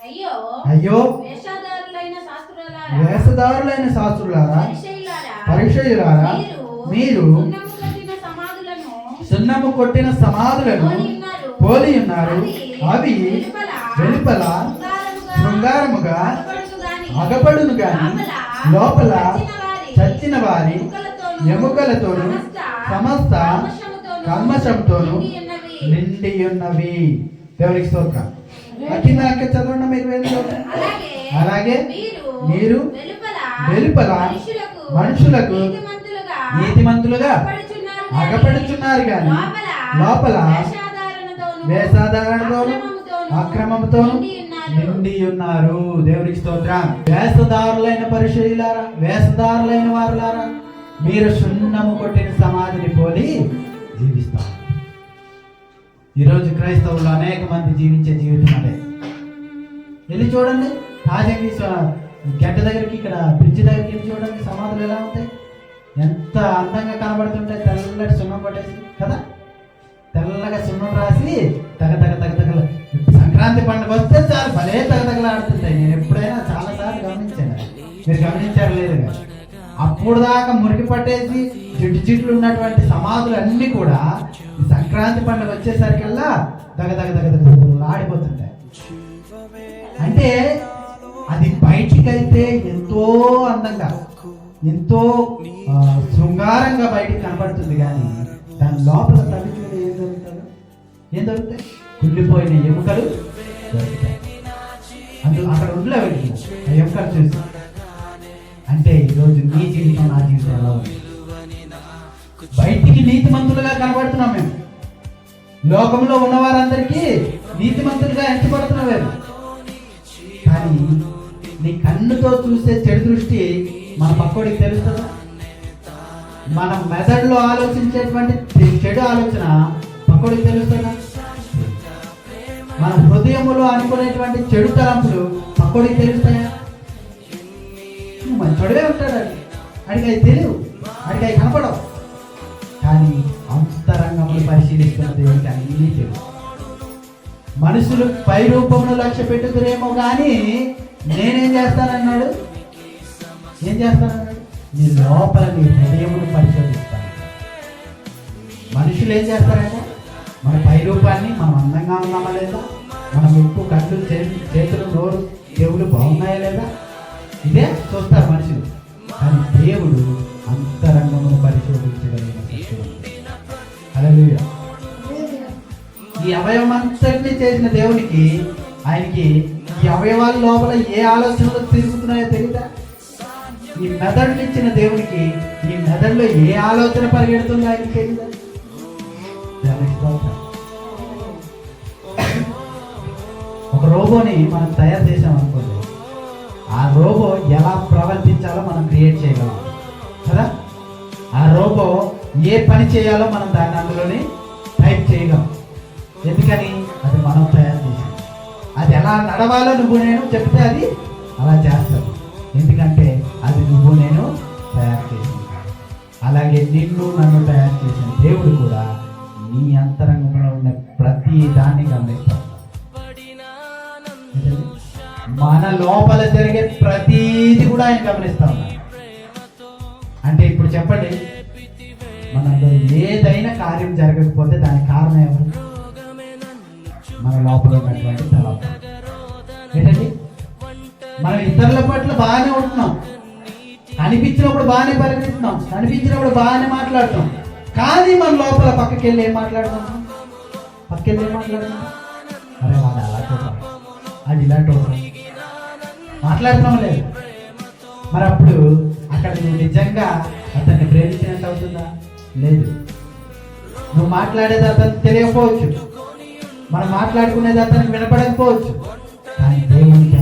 అయ్యో వేషధారులైన శాస్త్రులారా, పరిసయ్యులారా, మీరు సున్నము కొట్టిన సమాధులను పోలి ఉన్నారు. అవి వెలుపల శృంగారముగా అగపడును గాని లోపల చచ్చిన వారి ఎముకలతోను సమస్త కల్మషంతోను నిండి ఉన్నవి. దేవునికి స్తోత్రం. కింద చదవండి మీరు. అలాగే మీరు వెలుపల మనుషులకు నీతిమంతులుగా అగపడుచున్నారు కానీ లోపల వేషధారణతోను అక్రమంతోను నిండి ఉన్నారు. దేవునికి స్తోత్రం. వేషధారులైన పరిశీలారా, వేషధారులైన వారులారా, మీరు సున్నము కొట్టిన సమాధిని పోలి జీవిస్తారు. ఈరోజు క్రైస్తవులు అనేక మంది జీవించే జీవితం అదే. వెళ్ళి చూడండి, తాజంగి గడ్డ దగ్గరికి, ఇక్కడ బ్రిడ్జ్ దగ్గరికి వెళ్ళి చూడండి, సమాధులు ఎలా ఉంటాయి, ఎంత అందంగా కనబడుతుంటాయి. తెల్లటి సున్నం కొట్టేసి కదా, తెల్లగా సున్నం రాసి తగతగల సంక్రాంతి పండుగ వస్తే చాలు భలే తగతగలాడుతుంటాయి. నేను ఎప్పుడైనా చాలాసార్లు గమనించాను. మీరు గమనించారు లేదు? అప్పుడు దాకా మురికి పట్టేసి జిడ్లు ఉన్నటువంటి సమాధులు అన్నీ కూడా ఈ సంక్రాంతి పండుగ వచ్చేసరికల్లా ఆడిపోతుంటాయి. అంటే అది బయటికైతే ఎంతో అందంగా, ఎంతో శృంగారంగా బయటికి కనబడుతుంది, కానీ దాని లోపల తల్లిదండ్రులు ఏం దొరుకుతాయి? కుళ్ళిపోయిన ఎముకలు దొరుకుతాయి. అందులో అక్కడ ఉండలేవు ఆ ఎముకలు చూసి. అంటే ఈరోజు నీ జీవితం, నా జీవితం ఎలా ఉంది? బయటికి నీతిమంతులుగా కనబడుతున్నాం మేము, లోకంలో ఉన్న వారందరికీ నీతిమంతులుగా ఎంచబడుతున్నారు. కానీ నీ కన్నుతో చూసే చెడు దృష్టి మన పక్కోడికి తెలుస్తుందా? మన మెదడులో ఆలోచించేటువంటి చెడు ఆలోచన పక్కోడికి తెలుస్తుందా? మన హృదయములో అనుకునేటువంటి చెడు తలంపులు పక్కోడికి తెలుస్తాయా? మన చెడువే ఉంటాడు అడిగి అవి తెలియవు, అడిగి అవి కనపడవు. కానీ అంతరంగములు పరిశీలిస్తున్న దేవుడికి అన్నీ తెలుసు. మనుషులు పై రూపమును లక్ష్య పెట్టుదురేమో కానీ నేనేం చేస్తానన్నాడు? ఏం చేస్తానన్నాడు? నీ లోపల నీ హృదయమును పరిశోధిస్తాను. మనుషులు ఏం చేస్తారంటే మన పై రూపాన్ని, మనం అందంగా ఉన్నామా లేదా, మన ముక్కు, కళ్ళు, చేతులు, నోరు, దేవుడు బాగున్నాయా లేదా, ఇదే చూస్తారు మనుషులు. కానీ దేవుడు అంతరంగమును పరిశోధించగలిగిన శక్తి. హల్లెలూయా. ఈ అవయవం అంతటినీ చేసిన దేవునికి, ఆయనకి ఈ అవయవాల లోపల ఏ ఆలోచనలు తిరుగుతున్నాయో తెలియదా? ఈ మెదడుని ఇచ్చిన దేవునికి ఈ మెదడులో ఏ ఆలోచన పరిగెడుతుందో ఆయనకి తెలియదా? ఒక రోబోని మనం తయారు చేసాం అనుకోండి, ఆ రోబో ఎలా ప్రవర్తించాలో మనం క్రియేట్ చేయగలం కదా. ఆ రోబో ఏ పని చేయాలో మనం దాన్ని అందులోని టైప్ చేయగలం. ఎందుకని? అది మనం తయారు చేసాం. అది ఎలా నడవాలో నువ్వు నేను చెప్తే అది అలా చేస్తావు. ఎందుకంటే అది నువ్వు నేను తయారు చేసింది. అలాగే నిన్ను నన్ను తయారు చేసిన దేవుడు కూడా నీ అంతరంగంలో ఉన్న ప్రతి దాన్ని గమనిస్తాడు. మన లోపల జరిగే ప్రతీది కూడా ఆయన గమనిస్తా ఉన్నాడు. అంటే ఇప్పుడు చెప్పండి, మనలో ఏదైనా కార్యం జరగకపోతే దానికి కారణం ఎవరు? మన లోపల ఉన్నటువంటి తలంపు. ఏంటండి? మనం ఇతరుల పట్ల బాగానే ఉంటున్నాం, కనిపించినప్పుడు బాగానే పరిగెత్తున్నాం, కనిపించినప్పుడు బాగానే మాట్లాడుతున్నాం, కానీ మన లోపల పక్కకి వెళ్ళి ఏం మాట్లాడుతున్నాం? అరే వాడు అలా చూద్దాం, అది ఇలాంటి మాట్లాడుతున్నాం లేదు. మరి అప్పుడు అక్కడ నువ్వు నిజంగా అతన్ని ప్రేమించినట్టు అవుతుందా? లేదు. నువ్వు మాట్లాడేది అతనికి తెలియకపోవచ్చు, మనం మాట్లాడుకునేది అతనికి వినపడకపోవచ్చు, కానీ దేవునికి